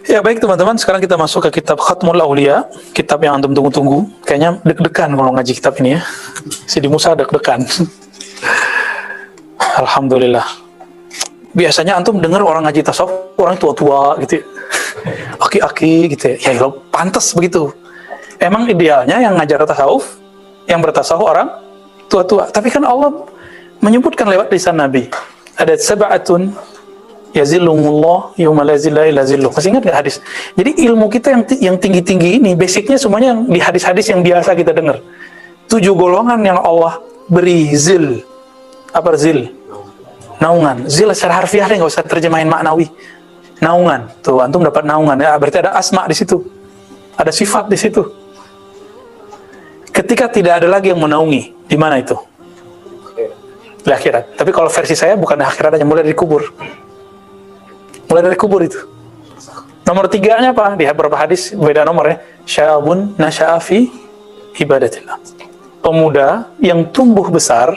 Ya baik teman-teman, sekarang kita masuk ke kitab Khatmul Aulia, kitab yang antum tunggu-tunggu. Kayaknya deg-degan kalau ngaji kitab ini ya. Sidi Musa deg-degan. Alhamdulillah. Biasanya antum dengar orang ngaji tasawuf, orang tua-tua gitu. Aki-aki gitu ya. Ya pantas begitu. Emang idealnya yang ngajar tasawuf, yang bertasawuf orang tua-tua. Tapi kan Allah menyebutkan lewat lisan Nabi. Ada sab'atun yazillumullah yauma la zilla illa zilluh. Masih ingat nggak hadis? Jadi ilmu kita yang tinggi-tinggi ini basicnya semuanya yang di hadis-hadis yang biasa kita dengar. 7 golongan yang Allah beri zil. Apa zil? Naungan. Zil secara harfiah nggak usah terjemahin maknawi. Naungan. Tuh antum dapat naungan ya. Berarti ada asma di situ. Ada sifat di situ. Ketika tidak ada lagi yang menaungi, di mana itu? Di akhirat. Tapi kalau versi saya bukan di akhirat, hanya mulai dari kubur. Mulai dari kubur itu. Nomor 3-nya apa? Di beberapa hadis beda nomornya. Syabun nasya'afi ibadatillah. Pemuda yang tumbuh besar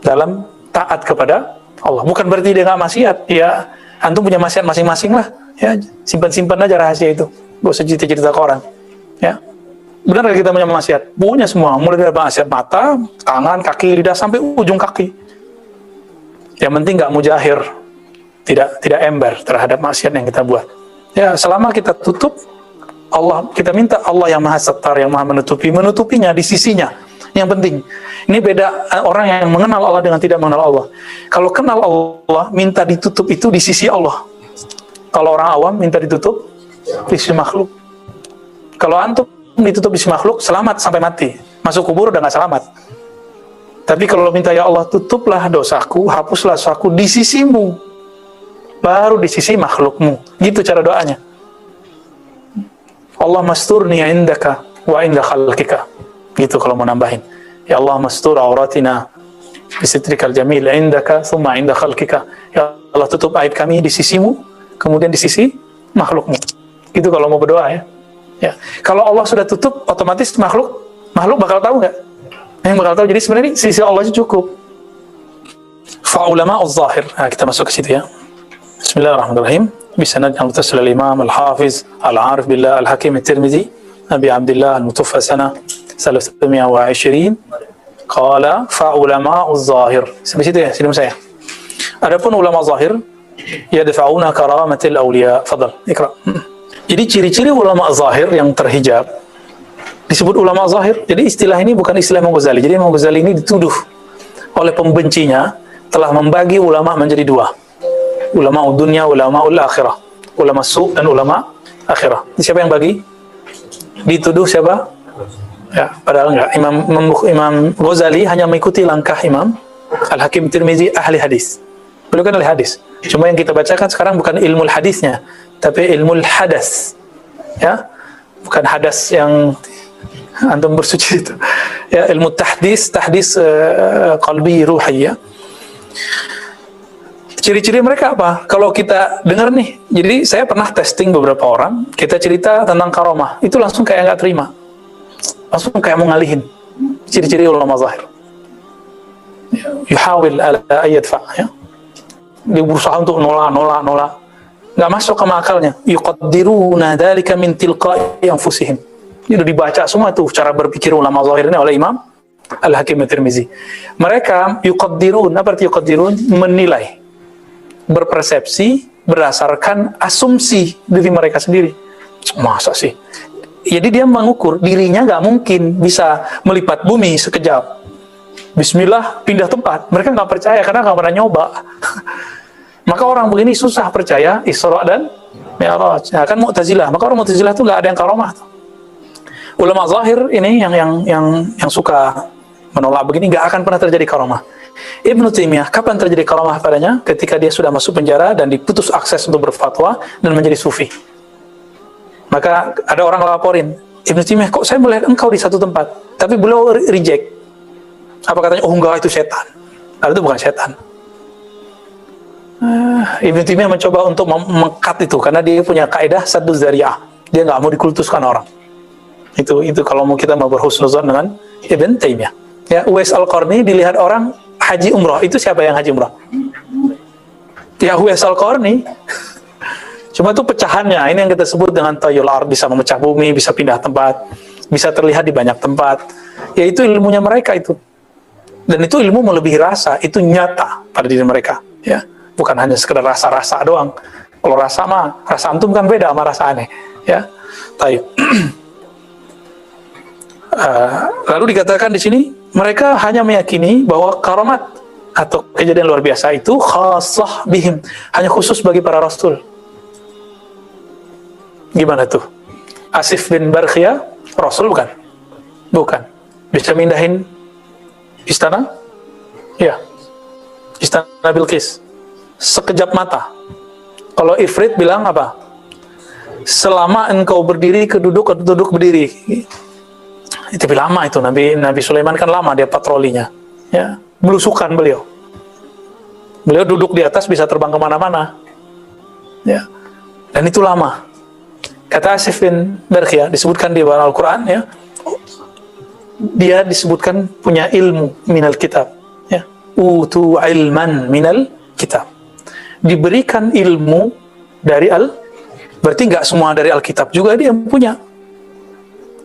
dalam taat kepada Allah. Bukan berarti dia nggak maksiat. Ya, antum punya maksiat masing-masing lah. Ya, simpan-simpan aja rahasia itu. Gak usah cerita-cerita ke orang. Ya. Benar kita punya maksiat? Punya semua. Mulai dari maksiat mata, tangan, kaki, lidah sampai ujung kaki. Yang penting nggak mujahir. Tidak ember terhadap maksiat yang kita buat. Ya, selama kita tutup, kita minta Allah yang Maha Sattar, yang Maha menutupinya di sisinya. Yang penting. Ini beda orang yang mengenal Allah dengan tidak mengenal Allah. Kalau kenal Allah, minta ditutup itu di sisi Allah. Kalau orang awam minta ditutup di sisi makhluk. Kalau antum ditutup di sisi makhluk, selamat sampai mati. Masuk kubur udah nggak selamat. Tapi kalau minta ya Allah tutuplah dosaku, hapuslah dosaku di sisimu, baru di sisi makhlukmu. Gitu cara doanya. Allah masturni indaka wa inda khalqika. Gitu kalau mau nambahin. Ya Allah mastur auratina bisitrikal jamil indaka thumma inda khalqika. Ya Allah tutup aib kami di sisimu, kemudian di sisi makhlukmu. Gitu kalau mau berdoa ya. Ya. Kalau Allah sudah tutup, otomatis makhluk bakal tahu nggak? Yang bakal tahu. Jadi sebenarnya sisi Allah itu cukup. Fa'ulama az-zahir. Nah, kita masuk ke situ ya. Bismillahirrahmanirrahim. Bisanad yang mutasil al-imam al-hafiz al-arif billah al-hakim al-tirmidzi Abi Abdullah al-mutuffa sana 320 qala fa'ulama az-zahir. Sampai situ ya, sebelum saya. Adapun ulama zahir yadfa'una karamatil awliya. Fadal, ikra. Jadi ciri-ciri ulama zahir yang terhijab disebut ulama zahir. Jadi istilah ini bukan istilah Imam Ghazali. Jadi Imam Ghazali ini dituduh oleh pembencinya telah membagi ulama menjadi 2. Ulama dunia, ulama akhirah. Ulama su' dan ulama akhirah. Ini siapa yang bagi? Dituduh siapa? Ya, padahal enggak. Imam Ghazali hanya mengikuti langkah Imam Al-Hakim Tirmizi ahli hadis. Beliau kan ahli hadis. Cuma yang kita bacakan sekarang bukan ilmu hadisnya, tapi ilmu hadas. Ya. Bukan hadas yang antum bersuci itu. Ya, ilmu tahdis qalbi ruhi ya. Ciri-ciri mereka apa? Kalau kita dengar nih, jadi saya pernah testing beberapa orang, kita cerita tentang karomah, itu langsung kayak nggak terima. Langsung kayak mau ngalihin. Ciri-ciri ulama zahir. Yuhawil ala ayadfa ya. Dia berusaha untuk nolak. Nggak masuk ke akalnya. Yuqaddiruna dzalika min tilqa'i anfusihim. Ini udah dibaca semua tuh cara berpikir ulama zahir ini oleh Imam Al-Hakim At-Tirmizi. Mereka yuqaddirun, apa arti yuqaddirun? Menilai, berpersepsi berdasarkan asumsi diri mereka sendiri. Masa sih? Jadi dia mengukur dirinya nggak mungkin bisa melipat bumi sekejap. Bismillah pindah tempat. Mereka nggak percaya karena nggak pernah nyoba. Maka orang begini susah percaya Isra dan Mi'raj. Nah, kan Mu'tazilah. Maka orang Mu'tazilah itu nggak ada yang karomah. Ulama zahir ini yang suka menolak begini nggak akan pernah terjadi karomah. Ibnu Taimiyah kapan terjadi karomah padanya? Ketika dia sudah masuk penjara dan diputus akses untuk berfatwa dan menjadi sufi. Maka ada orang laporin, Ibnu Taimiyah, kok saya melihat engkau di satu tempat, tapi beliau reject. Apa katanya? Oh enggak, itu setan. Lalu itu bukan setan. Ibnu Taimiyah mencoba untuk mengkat itu karena dia punya kaidah saddu dzari'ah. Dia nggak mau dikultuskan orang. Itu kalau kita mau berhusnuzon dengan Ibnu Taimiyah. Ya, Uwais Al-Qarni dilihat orang haji umrah. Itu siapa yang haji umrah? Ya Uwais Al-Qarni. Cuma itu pecahannya, ini yang kita sebut dengan tayul ard, bisa memecah bumi, bisa pindah tempat, bisa terlihat di banyak tempat. Yaitu ilmunya mereka itu. Dan itu ilmu melebihi rasa, itu nyata pada diri mereka. Ya, bukan hanya sekedar rasa-rasa doang. Kalau rasa mah, rasa antum kan beda sama rasa aneh. Ya, tayyib. Lalu dikatakan di sini, mereka hanya meyakini bahwa karamat atau kejadian luar biasa itu khassah bihim, hanya khusus bagi para rasul. Gimana tuh? Asif bin Barkhia, rasul bukan? Bukan. Bisa mindahin istana? Ya. Istana Bilqis. Sekejap mata. Kalau Ifrit bilang apa? Selama engkau berdiri, duduk berdiri. Itu lebih lama itu. Nabi Sulaiman kan lama dia patrolinya. Ya. Belusukan beliau. Beliau duduk di atas bisa terbang kemana-mana. Ya. Dan itu lama. Kata Asif bin Barkhia, disebutkan di dalam Al-Quran, ya, dia disebutkan punya ilmu minal kitab, ya, utu ilman minal kitab, diberikan ilmu dari berarti nggak semua dari Alkitab juga dia punya.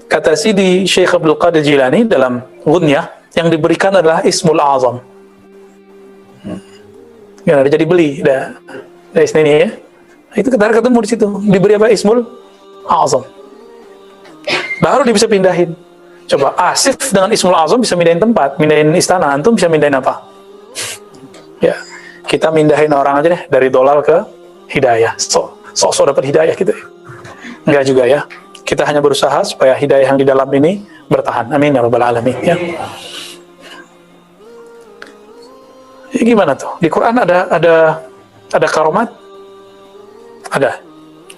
Kata Sidi Syekh Abdul Qadir Jilani dalam Ghunyah, yang diberikan adalah Ismul Azam. Ya, jadi beli dari sini ya. Itu kita ketemu di situ, diberi apa? Ismul Azam. Baru dia bisa pindahin. Coba Asif dengan Ismul Azam bisa mindahin tempat, mindahin istana. Antum bisa mindahin apa? Ya, kita mindahin orang aja deh dari dolal ke hidayah. Sok dapat hidayah gitu. Enggak juga ya. Kita hanya berusaha supaya hidayah yang di dalam ini bertahan. Amin ya rabbal alamin. Ya. Ya, gimana tuh? Di Quran ada karamat? Ada.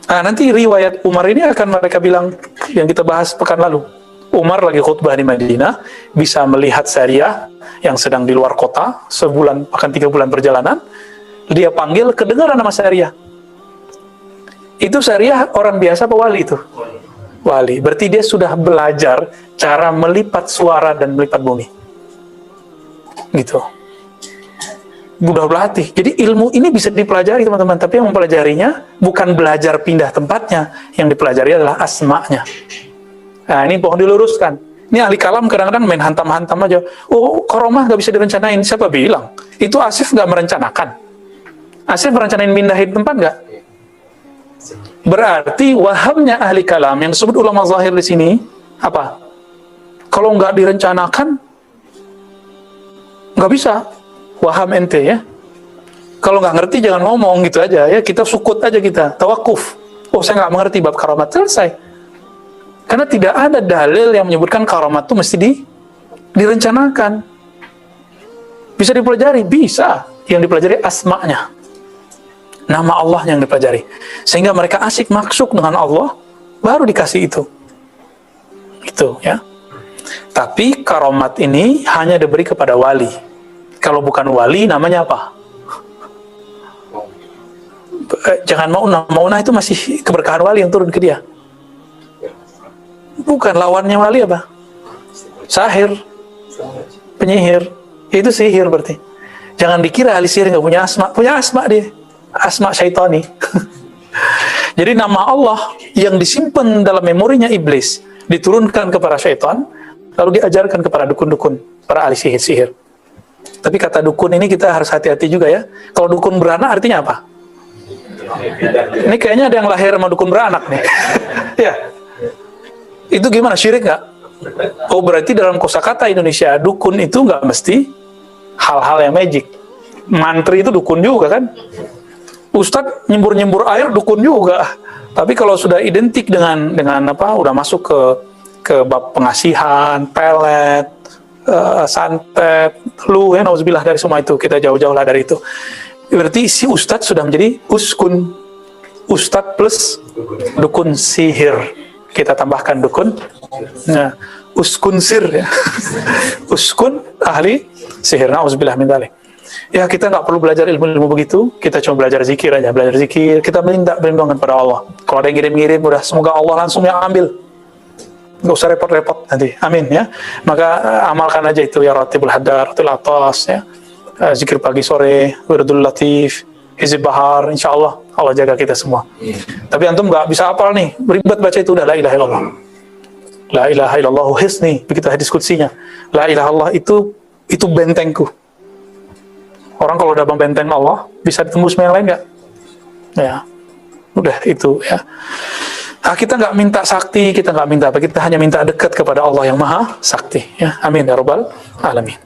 Nah, nanti riwayat Umar ini akan mereka bilang yang kita bahas pekan lalu. Umar lagi khutbah di Madinah, bisa melihat Sariyah yang sedang di luar kota, sebulan, bahkan 3 bulan perjalanan. Dia panggil, kedengaran nama Sariyah. Itu Sariyah orang biasa apa wali itu? Wali. Berarti dia sudah belajar cara melipat suara dan melipat bumi. Gitu. Udah berlatih. Jadi ilmu ini bisa dipelajari teman-teman, tapi yang mempelajarinya bukan belajar pindah tempatnya, yang dipelajari adalah asma'nya. Nah, ini pohon diluruskan. Ini ahli kalam kadang-kadang main hantam-hantam aja. Oh, karomah gak bisa direncanain. Siapa bilang? Itu Asif gak merencanakan. Asif merencanain pindahin tempat gak? Berarti wahamnya ahli kalam yang disebut ulama zahir di sini apa? Kalau nggak direncanakan, nggak bisa. Waham ente ya. Kalau nggak ngerti jangan ngomong gitu aja ya. Kita sukut aja kita, tawakuf. Oh saya nggak mengerti bab karamat, selesai. Karena tidak ada dalil yang menyebutkan karamat itu mesti direncanakan. Bisa dipelajari, bisa. Yang dipelajari asma'nya. Nama Allah yang dipelajari. Sehingga mereka asik maksud dengan Allah, baru dikasih itu. Itu ya. Tapi karamat ini hanya diberi kepada wali. Kalau bukan wali, namanya apa? Jangan maunah itu masih keberkahan wali yang turun ke dia. Bukan, lawannya wali apa? Sahir, penyihir. Itu sihir berarti. Jangan dikira ahli sihir nggak punya asma dia. Asma syaitani. Jadi nama Allah yang disimpan dalam memorinya iblis diturunkan kepada syaitan, lalu diajarkan kepada dukun-dukun, para ahli sihir. Tapi kata dukun ini kita harus hati-hati juga ya. Kalau dukun beranak artinya apa? Ini kayaknya ada yang lahir sama dukun beranak nih. Ya. Itu gimana? Syirik nggak? Oh berarti dalam kosakata Indonesia dukun itu nggak mesti hal-hal yang magic. Mantri itu dukun juga kan? Ustadz nyembur-nyembur air dukun juga. Tapi kalau sudah identik dengan apa? Udah masuk ke bab pengasihan, pelet, santet, ya nauzubillah dari semua itu, kita jauh-jauh lah dari itu. Berarti si ustadz sudah menjadi uskun, ustadz plus dukun sihir. Kita tambahkan dukun, nah, uskun sir ya. Uskun ahli sihir, nauzubillah min dzalik. Ya kita nggak perlu belajar ilmu-ilmu begitu, kita cuma belajar zikir aja, belajar zikir, kita minta perlindungan kepada Allah. Kalau ada yang ngirim-ngirim, udah semoga Allah langsung yang ambil. Nggak usah repot-repot nanti, amin ya. Maka amalkan aja itu ya ratibul hadar, ratil atas ya, zikir pagi sore, wirdul latif, Hizib Bahar, insya Allah Allah jaga kita semua. Tapi antum nggak bisa hafal nih, ribet baca itu udah la ilaha illallah. La ilaha illallah hisni, begitu hadis kutsinya. La ilaha illallah itu bentengku. Orang kalau udah benteng Allah, bisa ditembus yang lain nggak? Ya, udah itu ya. Nah, kita nggak minta sakti, kita nggak minta apa, kita hanya minta dekat kepada Allah yang Maha Sakti. Ya, amin ya robbal alamin.